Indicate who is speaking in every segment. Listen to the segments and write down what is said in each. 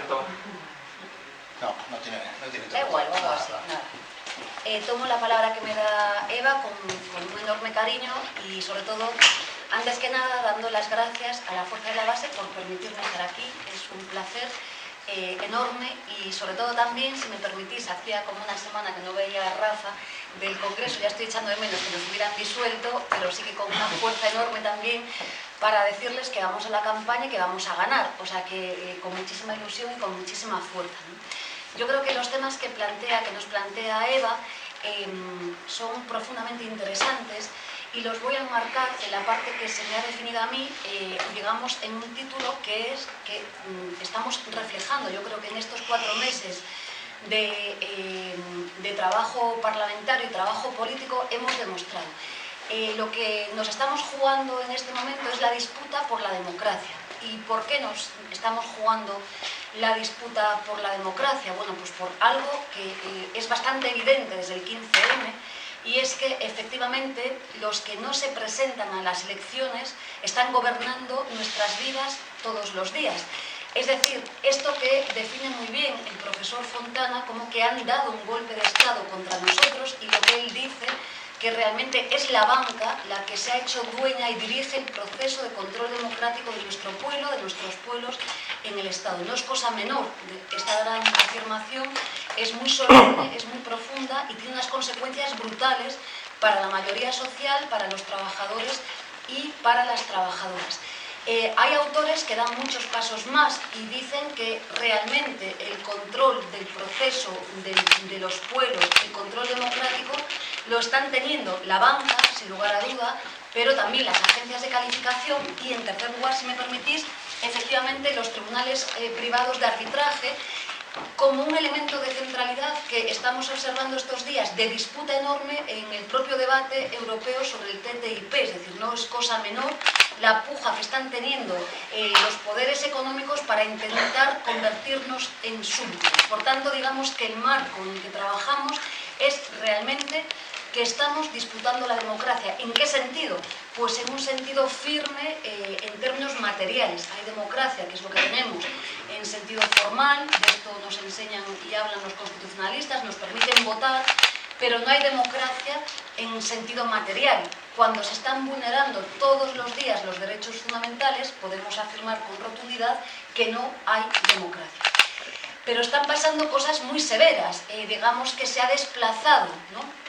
Speaker 1: Alberto.
Speaker 2: No tiene
Speaker 3: Da igual, vamos así, nada. Tomo la palabra que me da Eva con un enorme cariño y sobre todo, antes que nada, dando las gracias a la Fuerza de la Base por permitirme estar aquí. Es un placer enorme y sobre todo también, si me permitís, hacía como una semana que no veía a Rafa del Congreso, ya estoy echando de menos que nos hubieran disuelto, pero sí que con una fuerza enorme también para decirles que vamos a la campaña y que vamos a ganar, o sea que con muchísima ilusión y con muchísima fuerza, ¿no? Yo creo que los temas que nos plantea Eva son profundamente interesantes y los voy a enmarcar en la parte que se me ha definido a mí, digamos, en un título que es que estamos reflejando. Yo creo que en estos 4 meses de trabajo parlamentario y trabajo político hemos demostrado. Lo que nos estamos jugando en este momento es la disputa por la democracia. ¿Y por qué nos estamos jugando la disputa por la democracia? Bueno, pues por algo que es bastante evidente desde el 15M, y es que efectivamente los que no se presentan a las elecciones están gobernando nuestras vidas todos los días. Es decir, esto que define muy bien el profesor Fontana como que han dado un golpe de Estado contra nosotros, y lo que él dice que realmente es la banca la que se ha hecho dueña y dirige el proceso de control democrático de nuestro pueblo, de nuestros pueblos en el Estado. No es cosa menor, esta gran afirmación es muy solemne, es muy profunda y tiene unas consecuencias brutales para la mayoría social, para los trabajadores y para las trabajadoras. Hay autores que dan muchos pasos más y dicen que realmente el control del proceso de los pueblos, el control democrático, lo están teniendo la banca, sin lugar a duda, pero también las agencias de calificación y, en tercer lugar, si me permitís, efectivamente los tribunales privados de arbitraje, como un elemento de centralidad que estamos observando estos días de disputa enorme en el propio debate europeo sobre el TTIP. Es decir, no es cosa menor la puja que están teniendo los poderes económicos para intentar convertirnos en súbditos. Por tanto, digamos que el marco en el que trabajamos es realmente que estamos disputando la democracia. ¿En qué sentido? Pues en un sentido firme en términos materiales. Hay democracia, que es lo que tenemos, en sentido formal, de esto nos enseñan y hablan los constitucionalistas, nos permiten votar, pero no hay democracia en sentido material. Cuando se están vulnerando todos los días los derechos fundamentales, podemos afirmar con rotundidad que no hay democracia. Pero están pasando cosas muy severas, digamos que se ha desplazado, ¿no?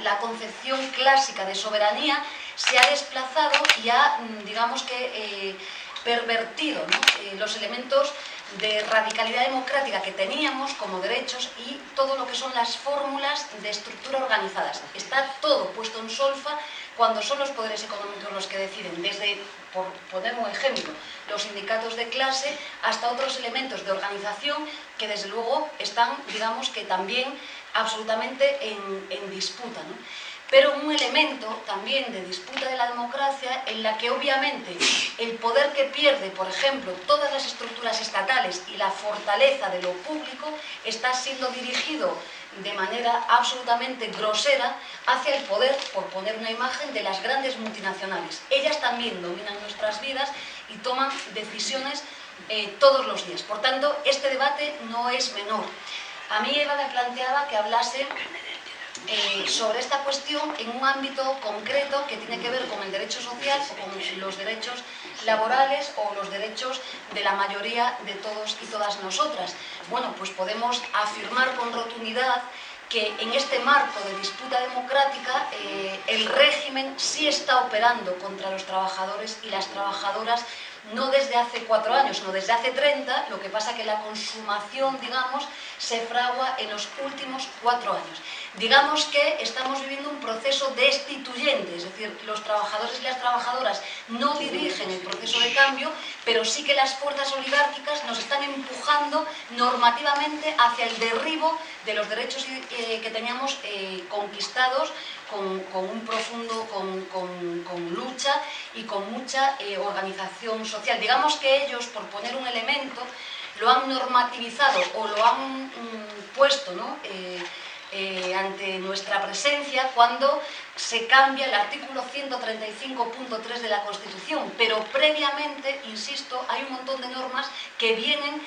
Speaker 3: La concepción clásica de soberanía se ha desplazado y ha, digamos que, pervertido, ¿no? Los elementos de radicalidad democrática que teníamos como derechos y todo lo que son las fórmulas de estructura organizadas. Está todo puesto en solfa cuando son los poderes económicos los que deciden, desde, por poner un ejemplo, los sindicatos de clase hasta otros elementos de organización que desde luego están, digamos que también absolutamente en disputa, ¿no? Pero un elemento también de disputa de la democracia en la que obviamente el poder que pierde, por ejemplo, todas las estructuras estatales y la fortaleza de lo público está siendo dirigido de manera absolutamente grosera hacia el poder, por poner una imagen, de las grandes multinacionales. Ellas también dominan nuestras vidas y toman decisiones todos los días. Por tanto, este debate no es menor. A mí Eva me planteaba que hablase sobre esta cuestión en un ámbito concreto que tiene que ver con el derecho social o con los derechos laborales o los derechos de la mayoría de todos y todas nosotras. Bueno, pues podemos afirmar con rotundidad que en este marco de disputa democrática el régimen sí está operando contra los trabajadores y las trabajadoras, no desde hace 4 años, sino desde hace 30, lo que pasa que la consumación, digamos, se fragua en los últimos 4 años. Digamos que estamos viviendo un proceso destituyente, es decir, los trabajadores y las trabajadoras no dirigen el proceso de cambio, pero sí que las fuerzas oligárquicas nos están empujando normativamente hacia el derribo de los derechos que teníamos conquistados con un profundo, con lucha y con mucha organización social. Digamos que ellos, por poner un elemento, lo han normativizado o lo han puesto, ¿no? ante nuestra presencia cuando se cambia el artículo 135.3 de la Constitución, pero previamente, insisto, hay un montón de normas que vienen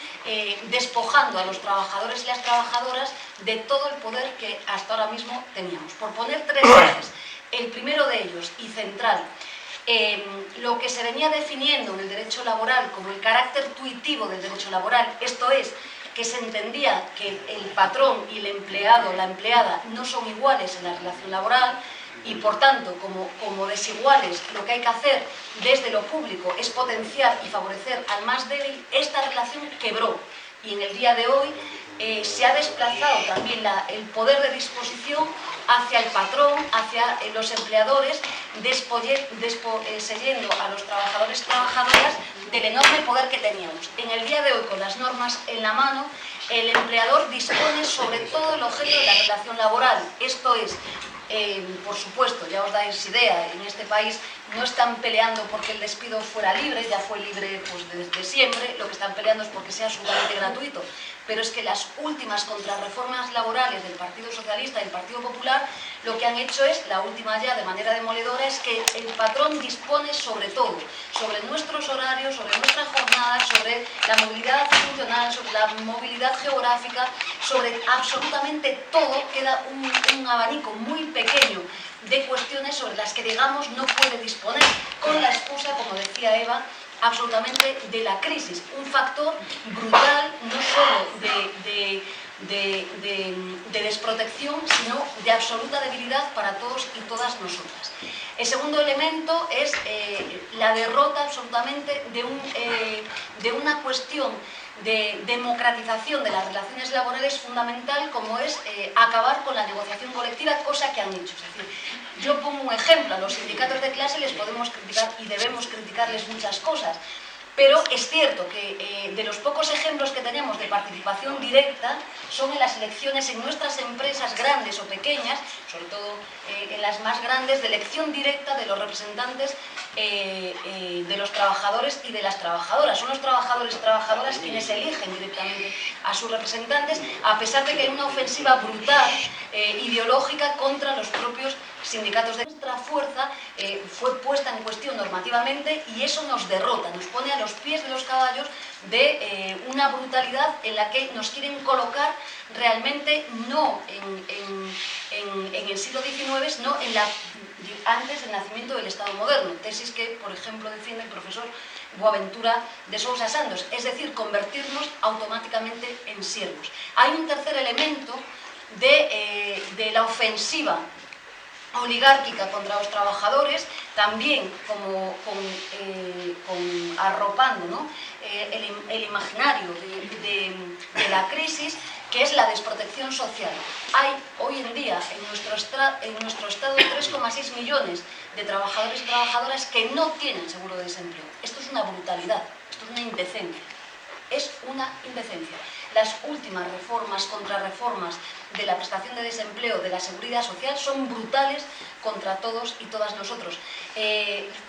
Speaker 3: despojando a los trabajadores y las trabajadoras de todo el poder que hasta ahora mismo teníamos. Por poner tres ejes, el primero de ellos y central, lo que se venía definiendo en el derecho laboral como el carácter tuitivo del derecho laboral, esto es, que se entendía que el patrón y el empleado o la empleada no son iguales en la relación laboral y, por tanto, como desiguales, lo que hay que hacer desde lo público es potenciar y favorecer al más débil. Esta relación quebró y en el día de hoy se ha desplazado también el poder de disposición hacia el patrón, hacia los empleadores, cediendo a los trabajadores y trabajadoras del enorme poder que teníamos. En el día de hoy, con las normas en la mano, el empleador dispone sobre todo el objeto de la relación laboral. Esto es, por supuesto, ya os dais idea, en este país no están peleando porque el despido fuera libre, ya fue libre pues, desde siempre, lo que están peleando es porque sea absolutamente gratuito. Pero es que las últimas contrarreformas laborales del Partido Socialista y del Partido Popular lo que han hecho es, la última ya de manera demoledora, es que el patrón dispone sobre todo, sobre nuestros horarios, sobre nuestras jornadas, sobre la movilidad funcional, sobre la movilidad geográfica, sobre absolutamente todo. Queda un abanico muy pequeño de cuestiones sobre las que, digamos, no puede disponer, con la excusa, como decía Eva, absolutamente de la crisis, un factor brutal no solo de desprotección, sino de absoluta debilidad para todos y todas nosotras. El segundo elemento es la derrota absolutamente de una cuestión de democratización de las relaciones laborales fundamental, como es acabar con la negociación colectiva, cosa que han hecho. Es decir, yo pongo un ejemplo, a los sindicatos de clase les podemos criticar y debemos criticarles muchas cosas, pero es cierto que de los pocos ejemplos que tenemos de participación directa son en las elecciones en nuestras empresas grandes o pequeñas, sobre todo en las más grandes, de elección directa de los representantes de los trabajadores y de las trabajadoras. Son los trabajadores y trabajadoras quienes eligen directamente a sus representantes, a pesar de que hay una ofensiva brutal ideológica contra los propios sindicatos. Nuestra fuerza fue puesta en cuestión normativamente y eso nos derrota, nos pone a los pies de los caballos de una brutalidad en la que nos quieren colocar realmente no en el siglo XIX, sino antes del nacimiento del Estado moderno, tesis que, por ejemplo, defiende el profesor Boaventura de Sousa Santos, es decir, convertirnos automáticamente en siervos. Hay un tercer elemento de la ofensiva oligárquica contra los trabajadores, también arropando, ¿no?, el imaginario de la crisis, que es la desprotección social. Hay hoy en día en nuestro Estado 3,6 millones de trabajadores y trabajadoras que no tienen seguro de desempleo. Esto es una brutalidad, esto es una indecencia. Es una indecencia. Las últimas reformas, contrarreformas de la prestación de desempleo, de la seguridad social, son brutales contra todos y todas nosotros.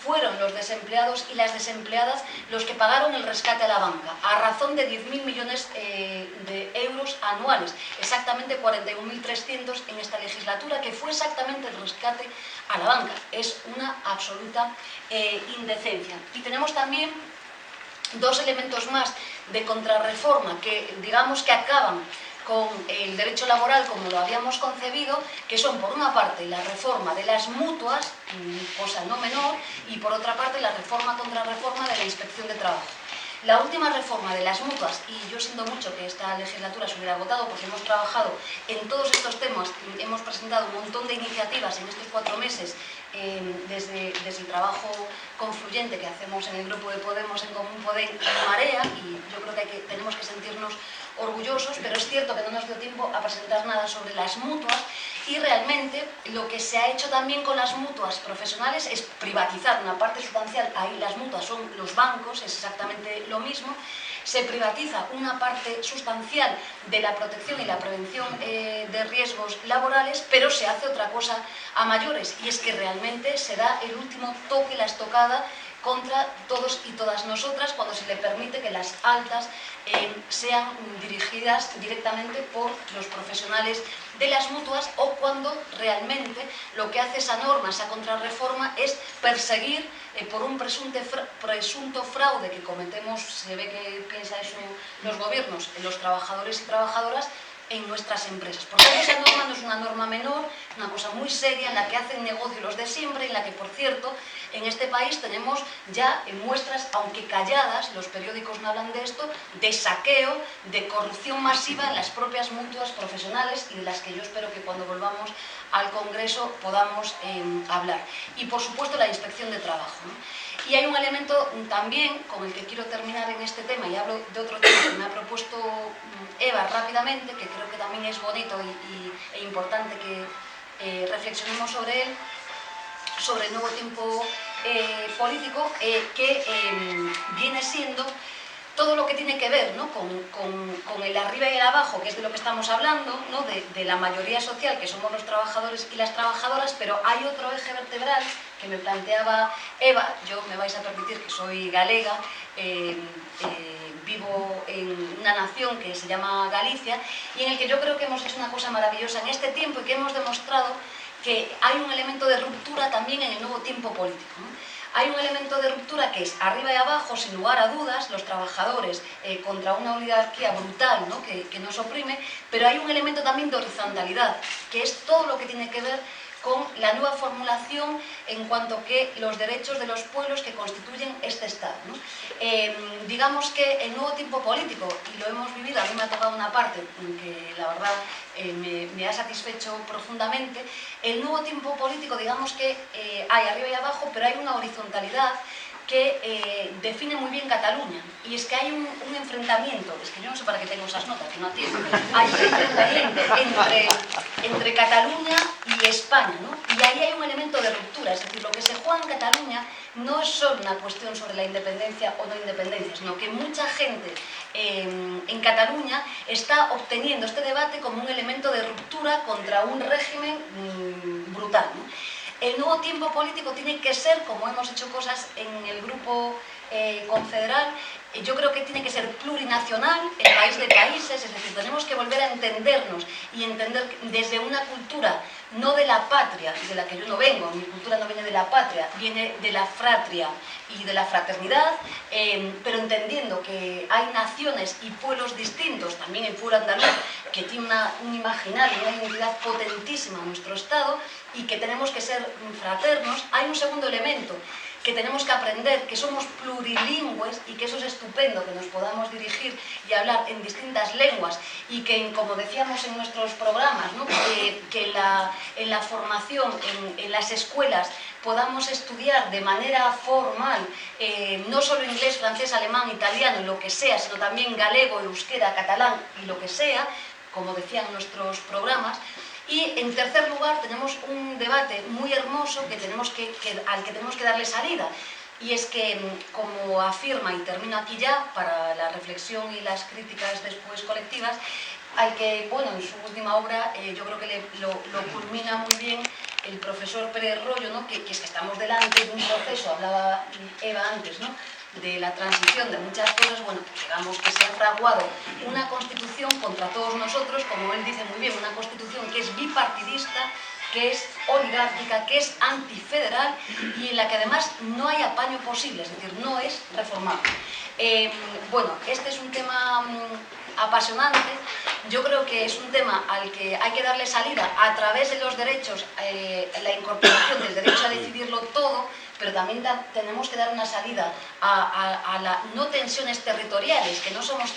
Speaker 3: Fueron los desempleados y las desempleadas los que pagaron el rescate a la banca, a razón de 10.000 millones de euros anuales, exactamente 41.300 en esta legislatura, que fue exactamente el rescate a la banca. Es una absoluta indecencia. Y tenemos también dos elementos más de contrarreforma que, digamos, que acaban con el derecho laboral como lo habíamos concebido, que son, por una parte, la reforma de las mutuas, cosa no menor, y por otra parte la contrarreforma de la inspección de trabajo. La última reforma de las mutuas, y yo siento mucho que esta legislatura se hubiera agotado porque hemos trabajado en todos estos temas, hemos presentado un montón de iniciativas en estos 4 meses desde el trabajo confluyente que hacemos en el grupo de Podemos, en Común Podem y Marea, y yo creo que tenemos que sentirnos orgullosos, pero es cierto que no nos dio tiempo a presentar nada sobre las mutuas, y realmente lo que se ha hecho también con las mutuas profesionales es privatizar una parte sustancial. Ahí las mutuas son los bancos, es exactamente lo mismo. Se privatiza una parte sustancial de la protección y la prevención de riesgos laborales, pero se hace otra cosa a mayores, y es que realmente se da el último toque, la estocada, contra todos y todas nosotras cuando se le permite que las altas sean dirigidas directamente por los profesionales de las mutuas, o cuando realmente lo que hace esa norma, esa contrarreforma, es perseguir por un presunto fraude que cometemos, se ve que piensa eso los gobiernos, los trabajadores y trabajadoras, en nuestras empresas. Porque esa norma no es una norma menor, una cosa muy seria en la que hacen negocio los de siempre, en la que, por cierto, en este país tenemos ya muestras, aunque calladas, los periódicos no hablan de esto, de saqueo, de corrupción masiva en las propias mutuas profesionales, y de las que yo espero que cuando volvamos al Congreso podamos hablar. Y, por supuesto, la inspección de trabajo, ¿no? Y hay un elemento también con el que quiero terminar en este tema, y hablo de otro tema que me ha propuesto Eva rápidamente, que creo que también es bonito e importante que reflexionemos sobre él, sobre el nuevo tiempo político, que viene siendo todo lo que tiene que ver, ¿no?, con el arriba y el abajo, que es de lo que estamos hablando, ¿no?, de la mayoría social, que somos los trabajadores y las trabajadoras, pero hay otro eje vertebral que me planteaba Eva. Yo, me vais a permitir que soy galega, vivo en una nación que se llama Galicia, y en el que yo creo que hemos hecho una cosa maravillosa en este tiempo, y que hemos demostrado que hay un elemento de ruptura también en el nuevo tiempo político, ¿no? Hay un elemento de ruptura que es arriba y abajo, sin lugar a dudas, los trabajadores contra una oligarquía brutal, ¿no?, que nos oprime, pero hay un elemento también de horizontalidad, que es todo lo que tiene que ver con la nueva formulación en cuanto que los derechos de los pueblos que constituyen este Estado, ¿no? Digamos que el nuevo tiempo político, y lo hemos vivido, a mí me ha tocado una parte que la verdad me ha satisfecho profundamente. El nuevo tiempo político, digamos que hay arriba y abajo, pero hay una horizontalidad que define muy bien Cataluña, y es que hay un enfrentamiento, es que yo no sé para qué tengo esas notas, que no atiendo, hay un enfrentamiento entre Cataluña y España, ¿no? Y ahí hay un elemento de ruptura, es decir, lo que se juega en Cataluña no es solo una cuestión sobre la independencia o no independencia, sino que mucha gente en Cataluña está obteniendo este debate como un elemento de ruptura contra un régimen brutal, ¿no? El nuevo tiempo político tiene que ser, como hemos hecho cosas en el grupo confederal, yo creo que tiene que ser plurinacional, el país de países, es decir, tenemos que volver a entendernos y entender desde una cultura, no de la patria, de la que yo no vengo, mi cultura no viene de la patria, viene de la fratria y de la fraternidad, pero entendiendo que hay naciones y pueblos distintos, también el pueblo andaluz, que tiene un imaginario, una identidad potentísima en nuestro Estado, y que tenemos que ser fraternos. Hay un segundo elemento que tenemos que aprender, que somos plurilingües, y que eso es estupendo, que nos podamos dirigir y hablar en distintas lenguas, y que, como decíamos en nuestros programas, ¿no?, que en la formación, en las escuelas, podamos estudiar de manera formal, no solo inglés, francés, alemán, italiano, lo que sea, sino también galego, euskera, catalán y lo que sea, como decían nuestros programas. Y, en tercer lugar, tenemos un debate muy hermoso al que tenemos que darle salida. Y es que, como afirma, y termino aquí ya, para la reflexión y las críticas después colectivas, al que, bueno, en su última obra, yo creo que lo culmina muy bien el profesor Pérez Royo, ¿no?, que es que estamos delante de un proceso, hablaba Eva antes, ¿no?, de la transición de muchas cosas. Bueno, digamos que se ha fraguado una constitución contra todos nosotros, como él dice muy bien, una constitución que es bipartidista, que es oligárquica, que es antifederal, y en la que además no hay apaño posible, es decir, no es reformable. Bueno, este es un tema apasionante. Yo creo que es un tema al que hay que darle salida a través de los derechos, la incorporación del derecho a decidirlo todo, pero también tenemos que dar una salida a las no tensiones territoriales, que no somos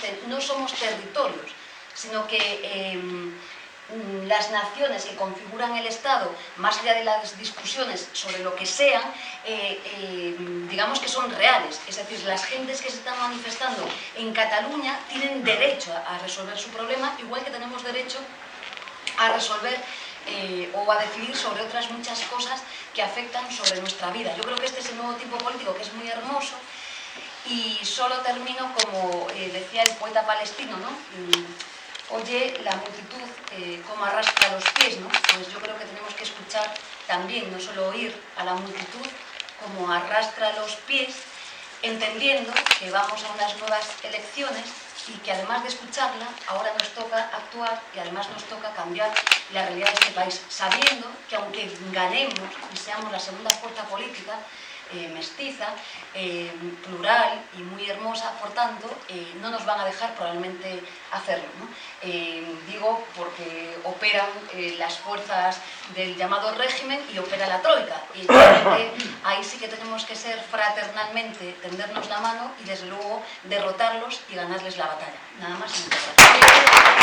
Speaker 3: territorios, sino que las naciones que configuran el Estado, más allá de las discusiones sobre lo que sean, digamos que son reales. Es decir, las gentes que se están manifestando en Cataluña tienen derecho a resolver su problema, igual que tenemos derecho a resolver o a decidir sobre otras muchas cosas que afectan sobre nuestra vida. Yo creo que este es el nuevo tiempo político, que es muy hermoso. Y solo termino, como decía el poeta palestino, ¿no?, oye la multitud como arrastra los pies, ¿no? Pues yo creo que tenemos que escuchar también, no solo oír a la multitud como arrastra los pies, entendiendo que vamos a unas nuevas elecciones y que además de escucharla, ahora nos toca actuar y además nos toca cambiar la realidad de este país, sabiendo que aunque ganemos y seamos la segunda fuerza política, mestiza, plural y muy hermosa, por tanto, no nos van a dejar probablemente hacerlo, ¿no? Digo porque operan las fuerzas del llamado régimen y opera la troika. Y realmente ahí sí que tenemos que ser fraternalmente, tendernos la mano y desde luego derrotarlos y ganarles la batalla. Nada más y muchas gracias.